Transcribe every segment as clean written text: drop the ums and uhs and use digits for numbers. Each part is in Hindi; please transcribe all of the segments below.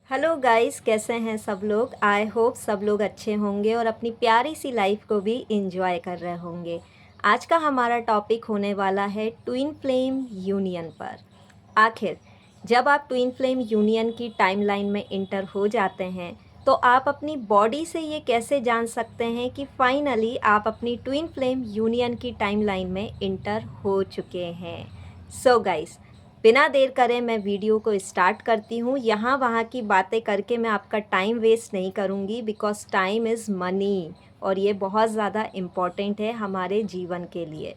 हेलो गाइस, कैसे हैं सब लोग। आई होप सब लोग अच्छे होंगे और अपनी प्यारी सी लाइफ को भी इंजॉय कर रहे होंगे। आज का हमारा टॉपिक होने वाला है ट्विन फ्लेम यूनियन पर। आखिर जब आप ट्विन फ्लेम यूनियन की टाइमलाइन में इंटर हो जाते हैं तो आप अपनी बॉडी से ये कैसे जान सकते हैं कि फाइनली आप अपनी ट्विन फ्लेम यूनियन की टाइमलाइन में इंटर हो चुके हैं। सो गाइस, बिना देर करे मैं वीडियो को स्टार्ट करती हूँ। यहाँ वहाँ की बातें करके मैं आपका टाइम वेस्ट नहीं करूँगी, बिकॉज़ टाइम इज़ मनी और ये बहुत ज़्यादा इम्पॉर्टेंट है हमारे जीवन के लिए।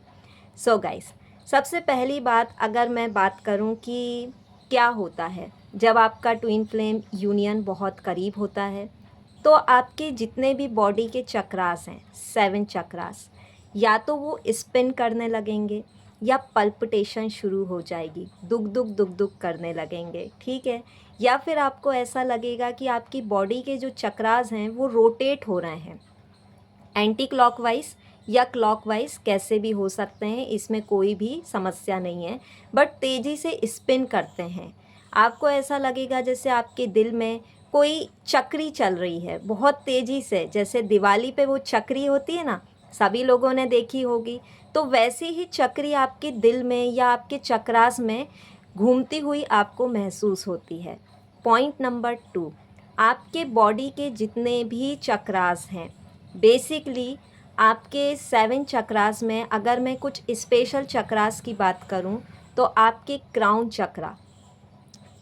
सो गाइस, सबसे पहली बात अगर मैं बात करूँ कि क्या होता है जब आपका ट्विन फ्लेम यूनियन बहुत करीब होता है, तो आपके जितने भी बॉडी के चक्रास हैं, 7 चक्रास, या तो वो स्पिन करने लगेंगे या पल्पिटेशन शुरू हो जाएगी, दुख दुख दुख दुख करने लगेंगे, ठीक है। या फिर आपको ऐसा लगेगा कि आपकी बॉडी के जो चक्रास हैं वो रोटेट हो रहे हैं, एंटी क्लॉकवाइज या क्लॉकवाइज कैसे भी हो सकते हैं, इसमें कोई भी समस्या नहीं है, बट तेज़ी से स्पिन करते हैं। आपको ऐसा लगेगा जैसे आपके दिल में कोई चक्री चल रही है बहुत तेज़ी से, जैसे दिवाली पे वो चक्री होती है ना, सभी लोगों ने देखी होगी। तो वैसी ही चक्री आपके दिल में या आपके चक्रास में घूमती हुई आपको महसूस होती है। पॉइंट नंबर 2, आपके बॉडी के जितने भी चक्रास हैं, बेसिकली आपके 7 चक्रास में अगर मैं कुछ स्पेशल चक्रास की बात करूं तो आपके क्राउन चक्रा,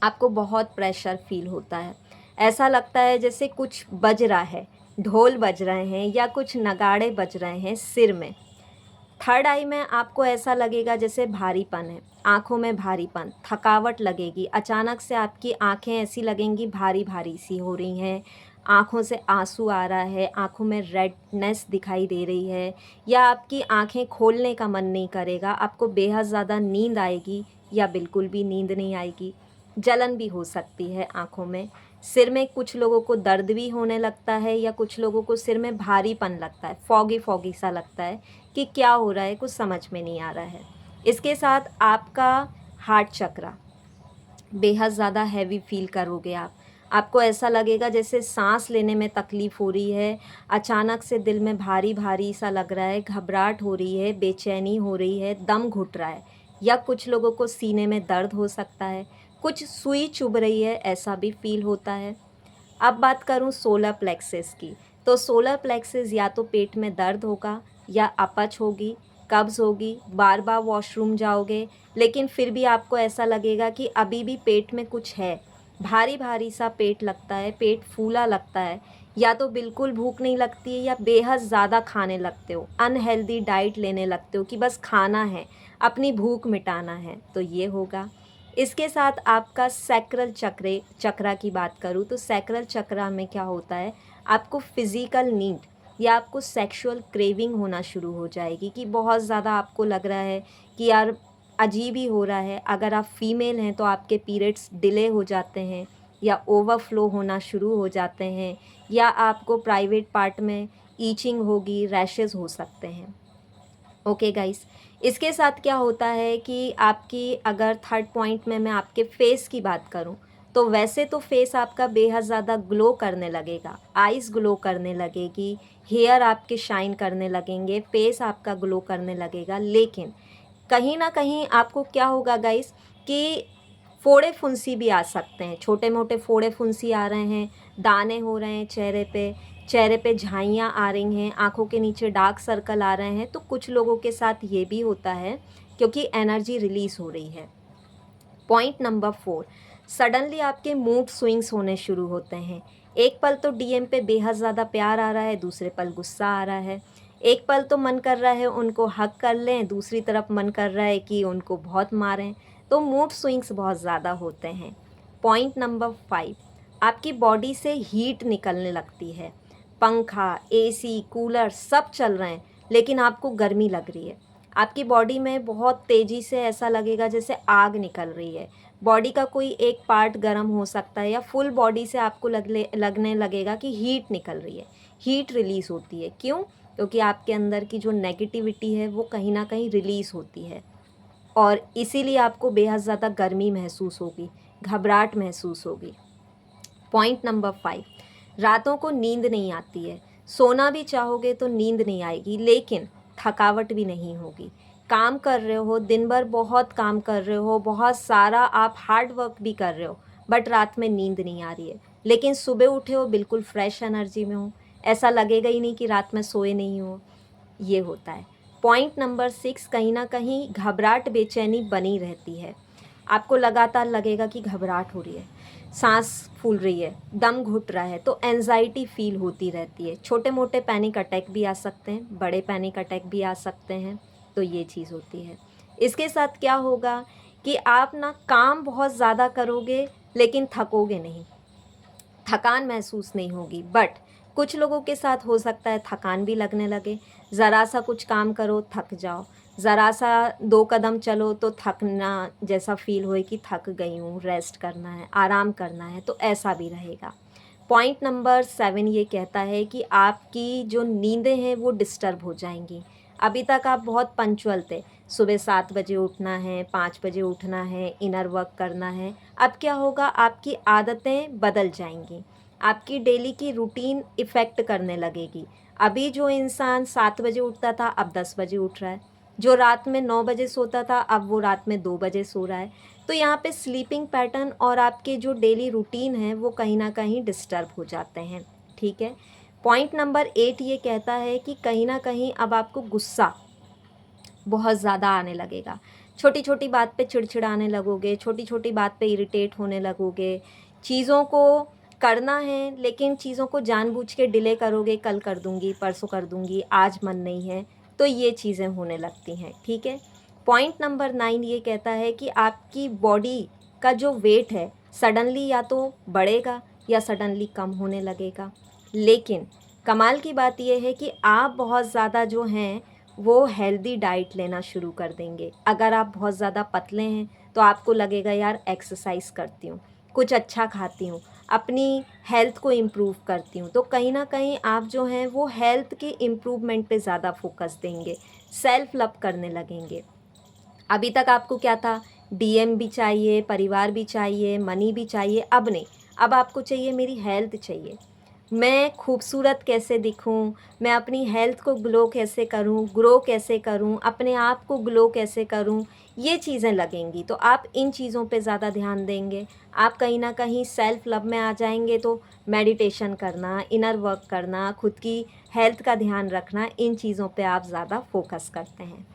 आपको बहुत प्रेशर फील होता है। ऐसा लगता है जैसे कुछ बज रहा है, ढोल बज रहे हैं या कुछ नगाड़े बज रहे हैं सिर में। थर्ड आई में आपको ऐसा लगेगा जैसे भारीपन है, आँखों में भारीपन, थकावट लगेगी, अचानक से आपकी आँखें ऐसी लगेंगी भारी भारी सी हो रही हैं, आँखों से आंसू आ रहा है, आँखों में रेडनेस दिखाई दे रही है, या आपकी आँखें खोलने का मन नहीं करेगा, आपको बेहद ज़्यादा नींद आएगी या बिल्कुल भी नींद नहीं आएगी, जलन भी हो सकती है आँखों में, सिर में कुछ लोगों को दर्द भी होने लगता है या कुछ लोगों को सिर में भारीपन लगता है, फॉगी फॉगी सा लगता है कि क्या हो रहा है, कुछ समझ में नहीं आ रहा है। इसके साथ आपका हार्ट चक्रा बेहद ज़्यादा हैवी फील करोगे आप। आपको ऐसा लगेगा जैसे सांस लेने में तकलीफ़ हो रही है, अचानक से दिल में भारी भारी सा लग रहा है, घबराहट हो रही है, बेचैनी हो रही है, दम घुट रहा है, या कुछ लोगों को सीने में दर्द हो सकता है, कुछ सुई चुभ रही है, ऐसा भी फील होता है। अब बात करूं सोलर प्लेक्सिस की, तो सोलर प्लेक्सिस या तो पेट में दर्द होगा या अपच होगी, कब्ज़ होगी, बार बार वॉशरूम जाओगे लेकिन फिर भी आपको ऐसा लगेगा कि अभी भी पेट में कुछ है, भारी भारी सा पेट लगता है, पेट फूला लगता है, या तो बिल्कुल भूख नहीं लगती है या बेहद ज़्यादा खाने लगते हो, अनहेल्दी डाइट लेने लगते हो कि बस खाना है, अपनी भूख मिटाना है, तो ये होगा। इसके साथ आपका सैक्रल चक्रा की बात करूँ तो सैक्रल चक्रा में क्या होता है, आपको फिज़िकल नीड या आपको सेक्सुअल क्रेविंग होना शुरू हो जाएगी कि बहुत ज़्यादा आपको लग रहा है कि यार अजीब ही हो रहा है। अगर आप फीमेल हैं तो आपके पीरियड्स डिले हो जाते हैं या ओवरफ्लो होना शुरू हो जाते हैं, या आपको प्राइवेट पार्ट में ईचिंग होगी, रैशेज़ हो सकते हैं। ओके गाइस, इसके साथ क्या होता है कि आपकी अगर थर्ड पॉइंट में मैं आपके फेस की बात करूं तो वैसे तो फेस आपका बेहद ज़्यादा ग्लो करने लगेगा, आइज़ ग्लो करने लगेगी, हेयर आपके शाइन करने लगेंगे, फेस आपका ग्लो करने लगेगा, लेकिन कहीं ना कहीं आपको क्या होगा गाइस कि फोड़े फुंसी भी आ सकते हैं, छोटे मोटे फोड़े फुंसी आ रहे हैं, दाने हो रहे हैं चेहरे पे झाइयाँ आ रही हैं, आँखों के नीचे डार्क सर्कल आ रहे हैं, तो कुछ लोगों के साथ ये भी होता है क्योंकि एनर्जी रिलीज़ हो रही है। पॉइंट नंबर 4, सडनली आपके मूड स्विंग्स होने शुरू होते हैं। एक पल तो डीएम पे बेहद ज़्यादा प्यार आ रहा है, दूसरे पल गुस्सा आ रहा है। एक पल तो मन कर रहा है उनको हग कर लें, दूसरी तरफ मन कर रहा है कि उनको बहुत मारें। तो मूड स्विंग्स बहुत ज़्यादा होते हैं। पॉइंट नंबर 5, आपकी बॉडी से हीट निकलने लगती है। पंखा, एसी, कूलर सब चल रहे हैं लेकिन आपको गर्मी लग रही है। आपकी बॉडी में बहुत तेज़ी से ऐसा लगेगा जैसे आग निकल रही है। बॉडी का कोई एक पार्ट गर्म हो सकता है या फुल बॉडी से आपको लगने लगेगा कि हीट निकल रही है, हीट रिलीज़ होती है। क्यों? क्योंकि आपके अंदर की जो नेगेटिविटी है वो कहीं ना कहीं रिलीज़ होती है और इसीलिए आपको बेहद ज़्यादा गर्मी महसूस होगी, घबराहट महसूस होगी। पॉइंट नंबर 5, रातों को नींद नहीं आती है। सोना भी चाहोगे तो नींद नहीं आएगी, लेकिन थकावट भी नहीं होगी। काम कर रहे हो, दिन भर बहुत काम कर रहे हो, बहुत सारा आप हार्ड वर्क भी कर रहे हो, बट रात में नींद नहीं आ रही है, लेकिन सुबह उठे हो बिल्कुल फ्रेश एनर्जी में हो, ऐसा लगेगा ही नहीं कि रात में सोए नहीं हो। ये होता है। पॉइंट नंबर 6, कहीं ना कहीं घबराहट, बेचैनी बनी रहती है। आपको लगातार लगेगा कि घबराहट हो रही है, सांस फूल रही है, दम घुट रहा है, तो एंजाइटी फील होती रहती है। छोटे मोटे पैनिक अटैक भी आ सकते हैं, बड़े पैनिक अटैक भी आ सकते हैं, तो ये चीज़ होती है। इसके साथ क्या होगा कि आप ना काम बहुत ज़्यादा करोगे लेकिन थकोगे नहीं, थकान महसूस नहीं होगी। बट कुछ लोगों के साथ हो सकता है थकान भी लगने लगे, ज़रा सा कुछ काम करो थक जाओ, ज़रा सा 2 कदम चलो तो थकना जैसा फील होए कि थक गई हूँ, रेस्ट करना है, आराम करना है, तो ऐसा भी रहेगा। पॉइंट नंबर 7 ये कहता है कि आपकी जो नींदें हैं वो डिस्टर्ब हो जाएंगी। अभी तक आप बहुत पंक्चुअल थे, सुबह 7 बजे उठना है, 5 बजे उठना है, इनर वर्क करना है। अब क्या होगा, आपकी आदतें बदल जाएंगी, आपकी डेली की रूटीन इफ़ेक्ट करने लगेगी। अभी जो इंसान 7 बजे उठता था अब 10 बजे उठ रहा है, जो रात में 9 बजे सोता था अब वो रात में 2 बजे सो रहा है। तो यहाँ पे स्लीपिंग पैटर्न और आपके जो डेली रूटीन है वो कहीं ना कहीं डिस्टर्ब हो जाते हैं। ठीक है। पॉइंट नंबर 8 ये कहता है कि कहीं ना कहीं अब आपको गुस्सा बहुत ज़्यादा आने लगेगा, छोटी छोटी बात पे चिड़चिड़ाने लगोगे, छोटी छोटी बात पे इरिटेट होने लगोगे, चीज़ों को करना है लेकिन चीज़ों को जानबूझ के डिले करोगे, कल कर दूंगी, परसों कर दूंगी, आज मन नहीं है, तो ये चीज़ें होने लगती हैं। ठीक है। पॉइंट नंबर 9 ये कहता है कि आपकी बॉडी का जो वेट है सडनली या तो बढ़ेगा या सडनली कम होने लगेगा, लेकिन कमाल की बात यह है कि आप बहुत ज़्यादा जो हैं वो हेल्दी डाइट लेना शुरू कर देंगे। अगर आप बहुत ज़्यादा पतले हैं तो आपको लगेगा यार एक्सरसाइज करती हूँ, कुछ अच्छा खाती हूँ, अपनी हेल्थ को इम्प्रूव करती हूँ, तो कहीं ना कहीं आप जो हैं वो हेल्थ के इम्प्रूवमेंट पे ज़्यादा फोकस देंगे, सेल्फ लव करने लगेंगे। अभी तक आपको क्या था, डीएम भी चाहिए, परिवार भी चाहिए, मनी भी चाहिए, अब नहीं, अब आपको चाहिए मेरी हेल्थ चाहिए, मैं खूबसूरत कैसे दिखूं, मैं अपनी हेल्थ को ग्लो कैसे करूं, ग्रो कैसे करूं, अपने आप को ग्लो कैसे करूं, ये चीज़ें लगेंगी। तो आप इन चीज़ों पे ज़्यादा ध्यान देंगे, आप कहीं ना कहीं सेल्फ लव में आ जाएंगे। तो मेडिटेशन करना, इनर वर्क करना, खुद की हेल्थ का ध्यान रखना, इन चीज़ों पे आप ज़्यादा फोकस करते हैं।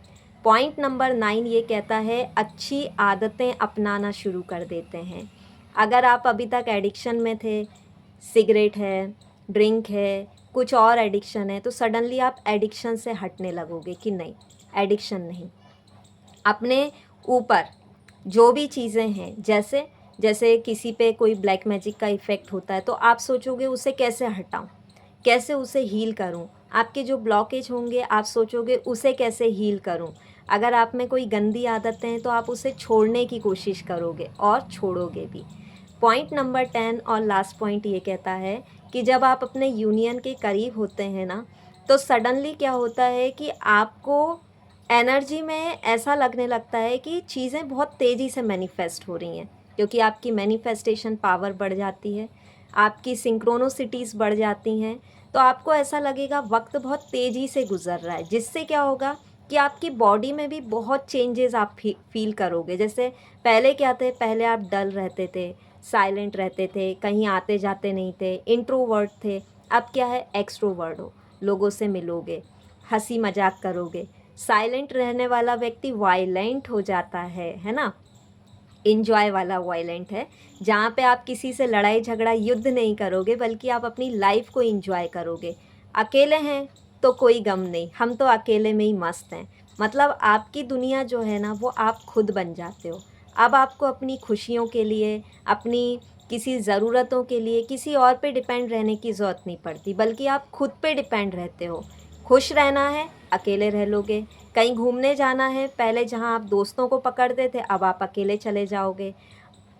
पॉइंट नंबर 9 ये कहता है अच्छी आदतें अपनाना शुरू कर देते हैं। अगर आप अभी तक एडिक्शन में थे, सिगरेट है, ड्रिंक है, कुछ और एडिक्शन है, तो सडनली आप एडिक्शन से हटने लगोगे कि नहीं, एडिक्शन नहीं। अपने ऊपर जो भी चीज़ें हैं, जैसे जैसे किसी पे कोई ब्लैक मैजिक का इफ़ेक्ट होता है तो आप सोचोगे उसे कैसे हटाऊं, कैसे उसे हील करूं। आपके जो ब्लॉकेज होंगे आप सोचोगे उसे कैसे हील करूं। अगर आप में कोई गंदी आदतें हैं तो आप उसे छोड़ने की कोशिश करोगे और छोड़ोगे भी। पॉइंट नंबर 10 और लास्ट पॉइंट ये कहता है कि जब आप अपने यूनियन के करीब होते हैं ना, तो सडनली क्या होता है कि आपको एनर्जी में ऐसा लगने लगता है कि चीज़ें बहुत तेज़ी से मैनिफेस्ट हो रही हैं, क्योंकि आपकी मैनिफेस्टेशन पावर बढ़ जाती है, आपकी सिंक्रोनोसिटीज़ बढ़ जाती हैं। तो आपको ऐसा लगेगा वक्त बहुत तेज़ी से गुजर रहा है, जिससे क्या होगा कि आपकी बॉडी में भी बहुत चेंजेस आप फील करोगे। जैसे पहले क्या थे, पहले आप डल रहते थे, साइलेंट रहते थे, कहीं आते जाते नहीं थे, इंट्रोवर्ट थे। अब क्या है, एक्सट्रोवर्ट हो, लोगों से मिलोगे, हंसी मजाक करोगे। साइलेंट रहने वाला व्यक्ति वायलेंट हो जाता है ना। इंजॉय वाला वायलेंट है, जहाँ पे आप किसी से लड़ाई झगड़ा युद्ध नहीं करोगे, बल्कि आप अपनी लाइफ को इंजॉय करोगे। अकेले हैं तो कोई गम नहीं, हम तो अकेले में ही मस्त हैं। मतलब आपकी दुनिया जो है ना वो आप खुद बन जाते हो। अब आपको अपनी खुशियों के लिए, अपनी किसी ज़रूरतों के लिए किसी और पे डिपेंड रहने की ज़रूरत नहीं पड़ती, बल्कि आप खुद पे डिपेंड रहते हो। खुश रहना है, अकेले रह लोगे। कहीं घूमने जाना है, पहले जहाँ आप दोस्तों को पकड़ते थे अब आप अकेले चले जाओगे।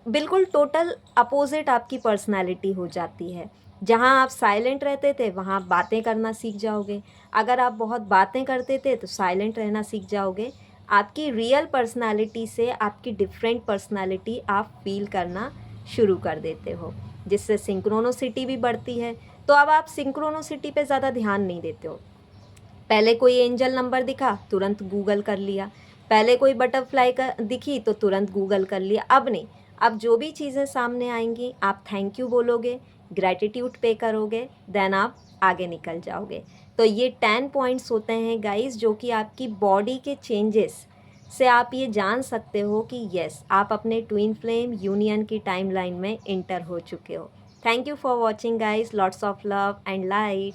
बिल्कुल टोटल अपोजिट आपकी पर्सनैलिटी हो जाती है। जहाँ आप साइलेंट रहते थे वहाँ आप बातें करना सीख जाओगे, अगर आप बहुत बातें करते थे तो साइलेंट रहना सीख जाओगे। आपकी रियल पर्सनैलिटी से आपकी डिफरेंट पर्सनैलिटी आप फील करना शुरू कर देते हो। जिससे सिंक्रोनोसिटी भी बढ़ती है। तो अब आप सिंक्रोनोसिटी पे ज़्यादा ध्यान नहीं देते हो। पहले कोई एंजल नंबर दिखा, तुरंत गूगल कर लिया। पहले कोई बटरफ्लाई का दिखी तो तुरंत गूगल कर लिया। अब नहीं, अब जो भी चीज़ें सामने आएँगी आप थैंक यू बोलोगे, ग्रैटिट्यूड पे करोगे, देन आप आगे निकल जाओगे। तो ये 10 पॉइंट्स होते हैं गाइस, जो कि आपकी बॉडी के चेंजेस से आप ये जान सकते हो कि येस, आप अपने ट्विन फ्लेम यूनियन की टाइमलाइन में एंटर हो चुके हो। Thank you for watching guys, lots of love and light.